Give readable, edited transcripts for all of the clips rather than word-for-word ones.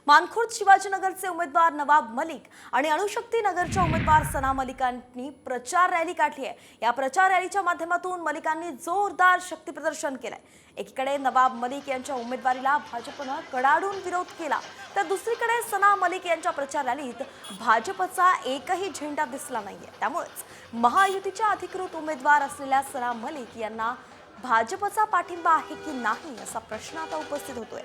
मानखुर्द शिवाजीनगरचे उमेदवार नवाब मलिक आणि अणुशक्ती नगरच्या उमेदवार सना मलिकांनी प्रचार रॅली काढली आहे। या प्रचार रॅलीच्या माध्यमातून मलिकांनी जोरदार शक्तीप्रदर्शन केलंय। एकीकडे नवाब मलिक यांच्या उमेदवारीला भाजपनं कडाडून विरोध केला, तर दुसरीकडे सना मलिक यांच्या प्रचार रॅलीत भाजपचा एकही झेंडा दिसला नाहीये। त्यामुळेच महायुतीच्या अधिकृत उमेदवार असलेल्या सना मलिक यांना भाजपचा पाठिंबा आहे की नाही असा प्रश्न आता उपस्थित होतोय।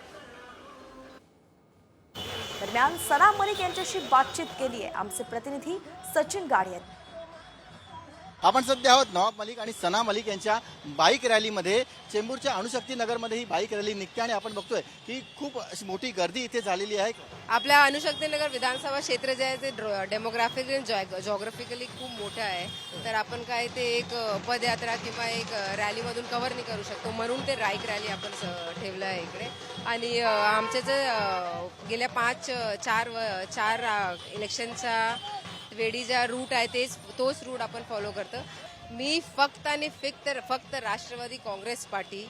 दरम्यान सना मलिक यांच्याशी बातचीत केली आहे आमचे प्रतिनिधी सचिन गाडे यांनी। आपण सध्या आहोत नवाब मलिक आणि सना मलिक यांच्या बाईक रॅलीमध्ये। चेंबूरच्या अणुशक्ती नगरमध्ये ही बाईक रॅली निघते आणि आपण बघतोय की खूप मोठी गर्दी इथे झालेली आहे। आपल्या अणुशक्ती नगर विधानसभा क्षेत्र जे आहे ते डेमोग्राफिकली जॉग्राफिकली खूप मोठं आहे, तर आपण काय ते एक पदयात्रा किंवा एक रॅलीमधून कव्हर नाही करू शकतो, म्हणून ते बाईक रॅली आपण ठेवलं आहे इकडे। आणि आमचे जे गेल्या 4 इलेक्शनच्या वेळी ज्या रूट आहे तोच रूट आपण फॉलो करतो। मी फक्त आणि फक्त राष्ट्रवादी काँग्रेस पार्टी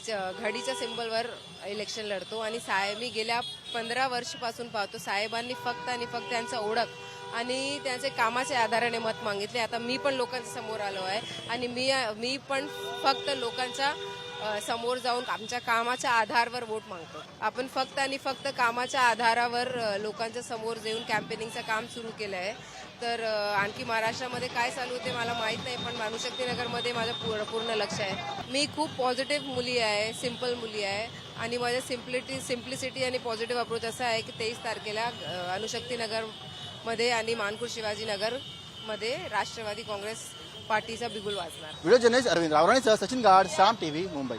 घडीच्या सिंबलवर इलेक्शन लढतो आणि मी गेल्या 15 वर्षापासून पाहतो साहेबांनी फक्त आणि फक्त त्यांचा ओळख आणि त्यांचे कामाच्या आधाराने मत मागितले। आता मी पण लोकांच्या समोर आलो आहे आणि मी पण फक्त लोकांच्या समोर जाऊन आमच्या कामाच्या आधारावर वोट मागतो। आपण फक्त आणि फक्त कामाच्या आधारावर लोकांच्या समोर येऊन कॅम्पेनिंगचं काम सुरू केलं आहे। तर आणखी महाराष्ट्रामध्ये काय चालू होते मला माहीत नाही, पण अणुशक्ती नगरमध्ये माझं पूर्ण लक्ष आहे। मी खूप पॉझिटिव्ह मुली आहे, सिंपल मुली आहे आणि माझ्या सिम्प्लिसिटी आणि पॉझिटिव्ह अप्रोच असा आहे की 23 तारखेला अणुशक्ती नगरमध्ये आणि मानखुर्द शिवाजीनगरमध्ये राष्ट्रवादी काँग्रेस पार्टीचा बिगुल वाजणार। व्हिडिओ जर्नलिस्ट अरविंद रावराणेसह सचिन गाड, साम टीव्ही, मुंबई।